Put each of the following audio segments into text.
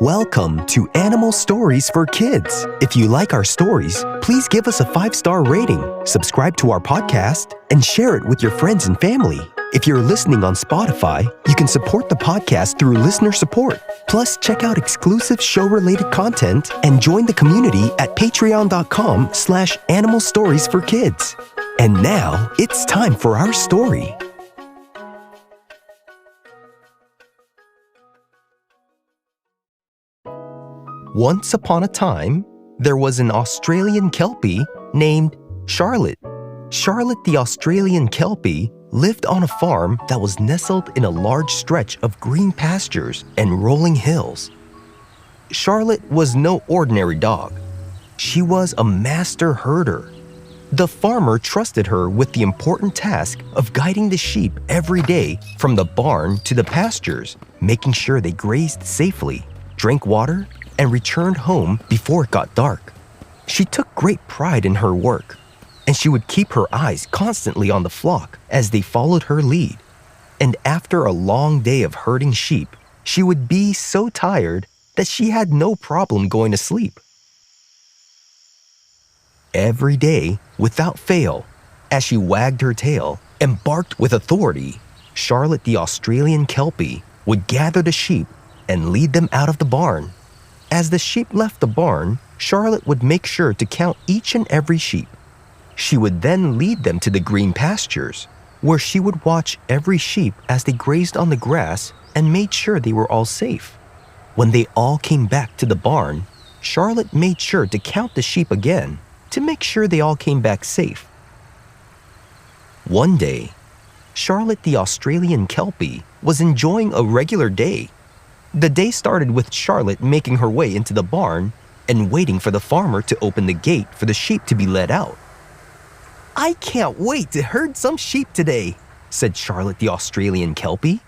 Welcome to Animal Stories for Kids. If you like our stories, please give us a 5-star rating, subscribe to our podcast, and share it with your friends and family. If you're listening on Spotify, you can support the podcast through listener support. Plus, check out exclusive show-related content and join the community at patreon.com/Animal Stories for Kids. And now, it's time for our story. Once upon a time, there was an Australian Kelpie named Charlotte. Charlotte the Australian Kelpie lived on a farm that was nestled in a large stretch of green pastures and rolling hills. Charlotte was no ordinary dog. She was a master herder. The farmer trusted her with the important task of guiding the sheep every day from the barn to the pastures, making sure they grazed safely, drank water, and returned home before it got dark. She took great pride in her work, and she would keep her eyes constantly on the flock as they followed her lead. And after a long day of herding sheep, she would be so tired that she had no problem going to sleep. Every day, without fail, as she wagged her tail and barked with authority, Charlotte the Australian Kelpie would gather the sheep and lead them out of the barn. As the sheep left the barn, Charlotte would make sure to count each and every sheep. She would then lead them to the green pastures, where she would watch every sheep as they grazed on the grass and made sure they were all safe. When they all came back to the barn, Charlotte made sure to count the sheep again to make sure they all came back safe. One day, Charlotte the Australian Kelpie was enjoying a regular day. The day started with Charlotte making her way into the barn and waiting for the farmer to open the gate for the sheep to be let out. "I can't wait to herd some sheep today," said Charlotte the Australian Kelpie.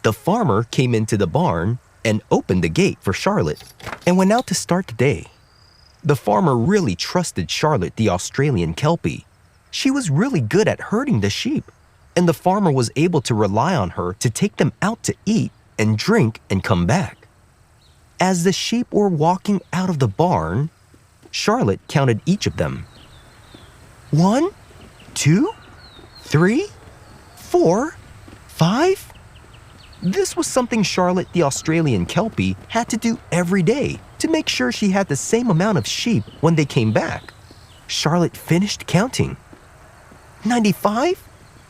The farmer came into the barn and opened the gate for Charlotte and went out to start the day. The farmer really trusted Charlotte the Australian Kelpie. She was really good at herding the sheep, and the farmer was able to rely on her to take them out to eat and drink and come back. As the sheep were walking out of the barn, Charlotte counted each of them. 1, 2, 3, 4, 5. This was something Charlotte the Australian Kelpie had to do every day to make sure she had the same amount of sheep when they came back. Charlotte finished counting. 95,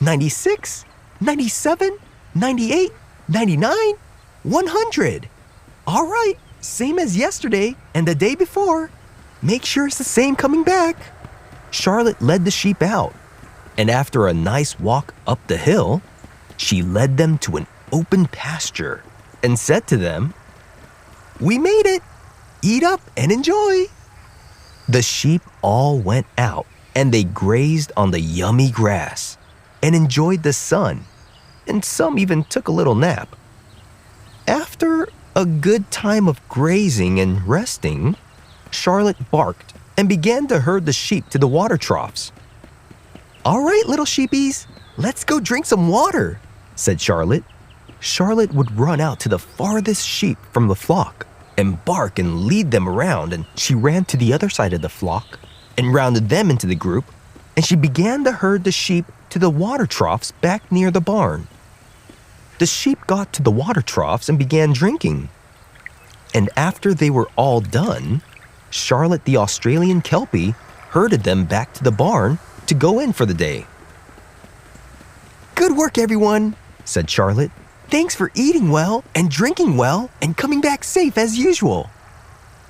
96, 97, 98, 99, 100. All right, same as yesterday and the day before. Make sure it's the same coming back. Charlotte led the sheep out, and after a nice walk up the hill, she led them to an open pasture and said to them, "We made it. Eat up and enjoy." The sheep all went out and they grazed on the yummy grass and enjoyed the sun, and some even took a little nap. After a good time of grazing and resting, Charlotte barked and began to herd the sheep to the water troughs. "All right, little sheepies, let's go drink some water," said Charlotte. Charlotte would run out to the farthest sheep from the flock and bark and lead them around, and she ran to the other side of the flock and rounded them into the group, and she began to herd the sheep to the water troughs back near the barn. The sheep got to the water troughs and began drinking. And after they were all done, Charlotte the Australian Kelpie herded them back to the barn to go in for the day. "Good work, everyone," said Charlotte. "Thanks for eating well and drinking well and coming back safe as usual."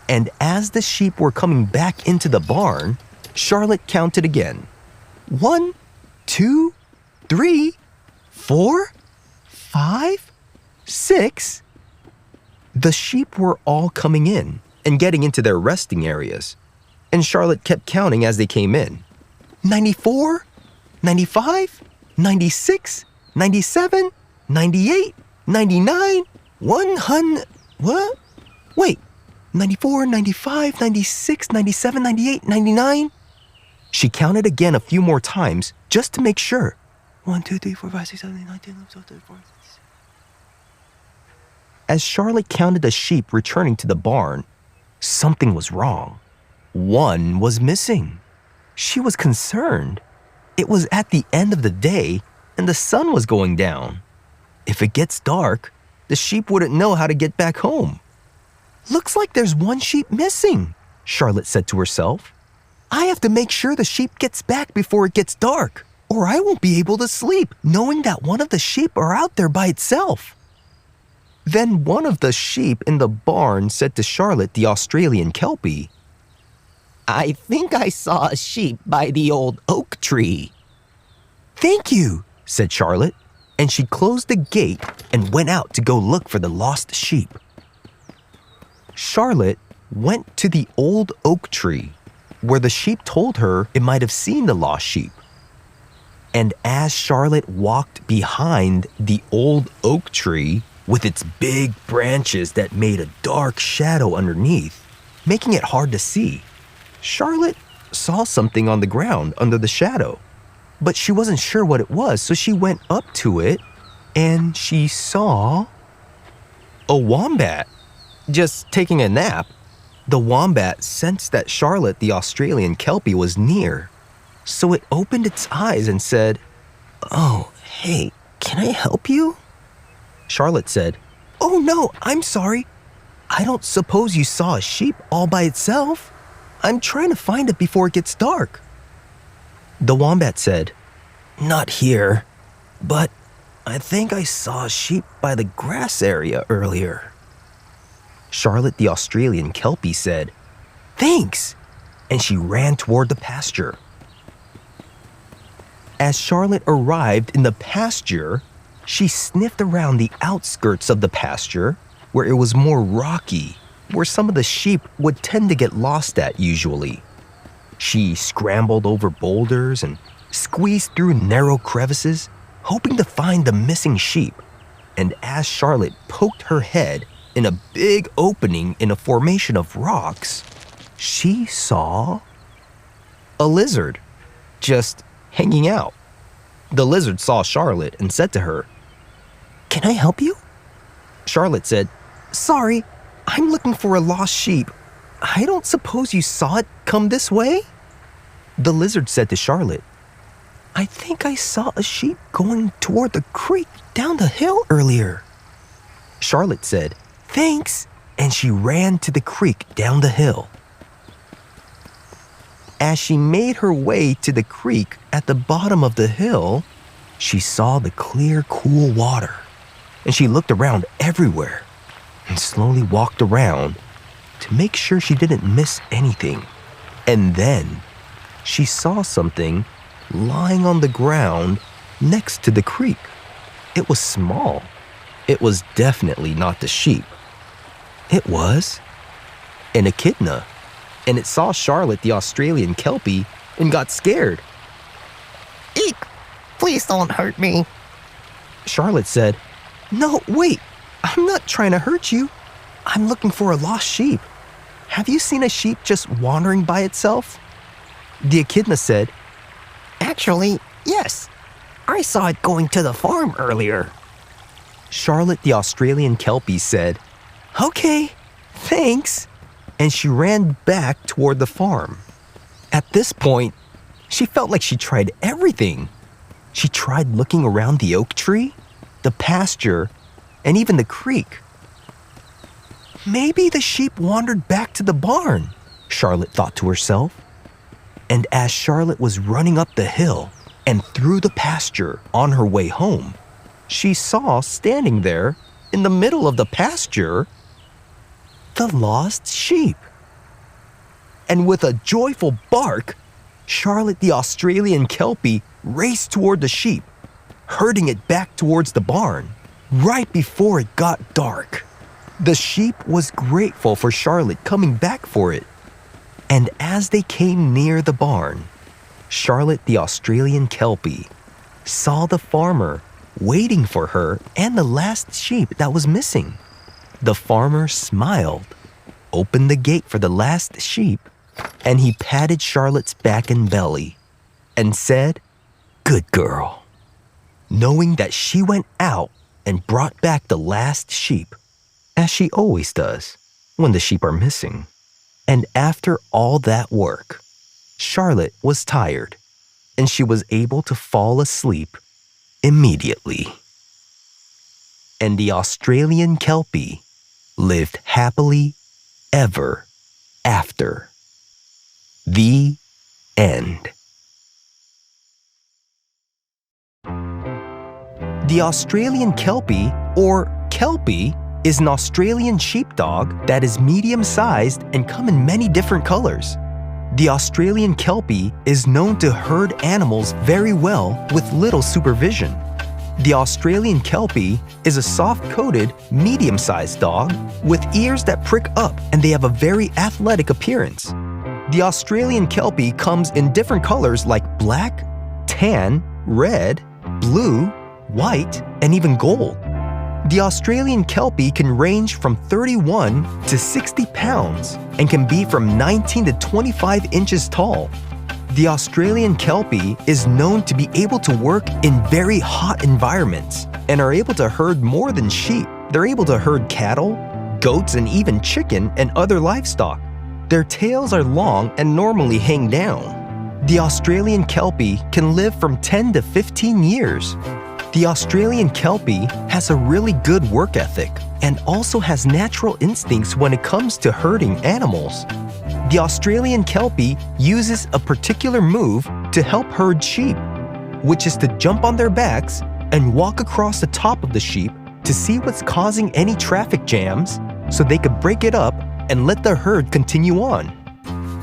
And as the sheep were coming back into the barn, Charlotte counted again. 1, 2, 3, 4, 5, 6. The sheep were all coming in and getting into their resting areas, and Charlotte kept counting as they came in. 94, 95, 96, 97, 98, 99, 100. What? Wait, 94, 95, 96, 97, 98, 99? She counted again a few more times just to make sure. 1, 2, 3, 4, 5, 6, 7, 8, 9, 10, 11, 12, 13, 14, 15. As Charlotte counted the sheep returning to the barn, something was wrong. One was missing. She was concerned. It was at the end of the day, and the sun was going down. If it gets dark, the sheep wouldn't know how to get back home. "Looks like there's one sheep missing," Charlotte said to herself. "I have to make sure the sheep gets back before it gets dark, or I won't be able to sleep knowing that one of the sheep are out there by itself." Then one of the sheep in the barn said to Charlotte the Australian Kelpie, "I think I saw a sheep by the old oak tree." "Thank you," said Charlotte, and she closed the gate and went out to go look for the lost sheep. Charlotte went to the old oak tree, where the sheep told her it might have seen the lost sheep. And as Charlotte walked behind the old oak tree, with its big branches that made a dark shadow underneath, making it hard to see, Charlotte saw something on the ground under the shadow. But she wasn't sure what it was, so she went up to it and she saw a wombat just taking a nap. The wombat sensed that Charlotte the Australian Kelpie was near, so it opened its eyes and said, "Oh, hey, can I help you?" Charlotte said, "Oh no, I'm sorry. I don't suppose you saw a sheep all by itself. I'm trying to find it before it gets dark." The wombat said, "Not here, but I think I saw a sheep by the grass area earlier." Charlotte the Australian Kelpie said, "Thanks," and she ran toward the pasture. As Charlotte arrived in the pasture, she sniffed around the outskirts of the pasture where it was more rocky, where some of the sheep would tend to get lost at usually. She scrambled over boulders and squeezed through narrow crevices, hoping to find the missing sheep. And as Charlotte poked her head in a big opening in a formation of rocks, she saw a lizard just hanging out. The lizard saw Charlotte and said to her, "Can I help you?" Charlotte said, "Sorry, I'm looking for a lost sheep. I don't suppose you saw it come this way?" The lizard said to Charlotte, "I think I saw a sheep going toward the creek down the hill earlier." Charlotte said, "Thanks," and she ran to the creek down the hill. As she made her way to the creek at the bottom of the hill, she saw the clear, cool water, and she looked around everywhere and slowly walked around to make sure she didn't miss anything. And then she saw something lying on the ground next to the creek. It was small. It was definitely not the sheep. It was an echidna, and it saw Charlotte the Australian Kelpie and got scared. "Eek! Please don't hurt me." Charlotte said, "No, wait, I'm not trying to hurt you. I'm looking for a lost sheep. Have you seen a sheep just wandering by itself?" The echidna said, "Actually, yes. I saw it going to the farm earlier." Charlotte the Australian Kelpie said, "Okay, thanks," and she ran back toward the farm. At this point, she felt like she tried everything. She tried looking around the oak tree, the pasture, and even the creek. Maybe the sheep wandered back to the barn, Charlotte thought to herself. And as Charlotte was running up the hill and through the pasture on her way home, she saw standing there in the middle of the pasture the lost sheep. And with a joyful bark, Charlotte the Australian Kelpie raced toward the sheep, herding it back towards the barn right before it got dark. The sheep was grateful for Charlotte coming back for it. And as they came near the barn, Charlotte the Australian Kelpie saw the farmer waiting for her and the last sheep that was missing. The farmer smiled, opened the gate for the last sheep, and he patted Charlotte's back and belly and said, "Good girl," knowing that she went out and brought back the last sheep as she always does when the sheep are missing. And after all that work, Charlotte was tired, and she was able to fall asleep immediately. And the Australian Kelpie lived happily ever after. The end. The Australian Kelpie, or Kelpie, is an Australian sheepdog that is medium-sized and come in many different colors. The Australian Kelpie is known to herd animals very well with little supervision. The Australian Kelpie is a soft-coated, medium-sized dog with ears that prick up, and they have a very athletic appearance. The Australian Kelpie comes in different colors like black, tan, red, blue, white, and even gold. The Australian Kelpie can range from 31 to 60 pounds and can be from 19 to 25 inches tall. The Australian Kelpie is known to be able to work in very hot environments and are able to herd more than sheep. They're able to herd cattle, goats, and even chicken and other livestock. Their tails are long and normally hang down. The Australian Kelpie can live from 10 to 15 years. The Australian Kelpie has a really good work ethic and also has natural instincts when it comes to herding animals. The Australian Kelpie uses a particular move to help herd sheep, which is to jump on their backs and walk across the top of the sheep to see what's causing any traffic jams so they could break it up and let the herd continue on.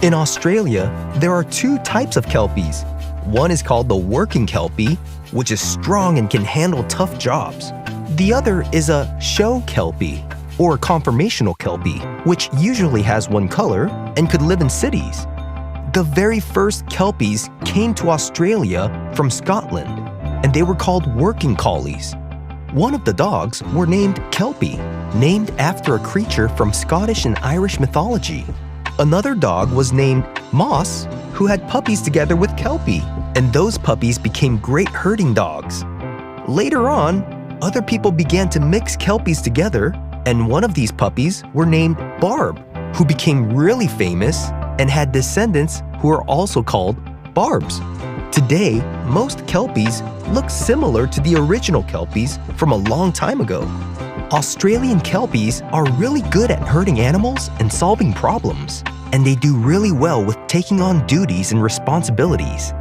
In Australia, there are two types of Kelpies. One is called the working Kelpie, which is strong and can handle tough jobs. The other is a show Kelpie, or conformational Kelpie, which usually has one color and could live in cities. The very first Kelpies came to Australia from Scotland, and they were called working collies. One of the dogs were named Kelpie, named after a creature from Scottish and Irish mythology. Another dog was named Moss, who had puppies together with Kelpie, and those puppies became great herding dogs. Later on, other people began to mix Kelpies together, and one of these puppies were named Barb, who became really famous and had descendants who are also called Barbs. Today, most Kelpies look similar to the original Kelpies from a long time ago. Australian Kelpies are really good at herding animals and solving problems, and they do really well with taking on duties and responsibilities.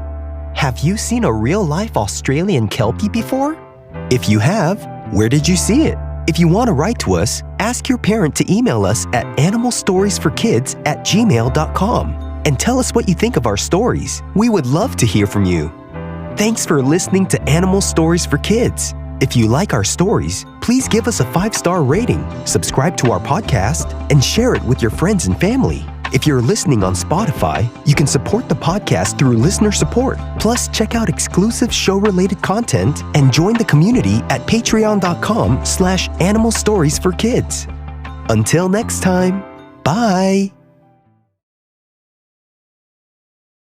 Have you seen a real-life Australian Kelpie before? If you have, where did you see it? If you want to write to us, ask your parent to email us at animalstoriesforkids@gmail.com and tell us what you think of our stories. We would love to hear from you. Thanks for listening to Animal Stories for Kids. If you like our stories, please give us a 5-star rating, subscribe to our podcast, and share it with your friends and family. If you're listening on Spotify, you can support the podcast through listener support. Plus, check out exclusive show-related content and join the community at patreon.com/animalstoriesforkids. Until next time, bye!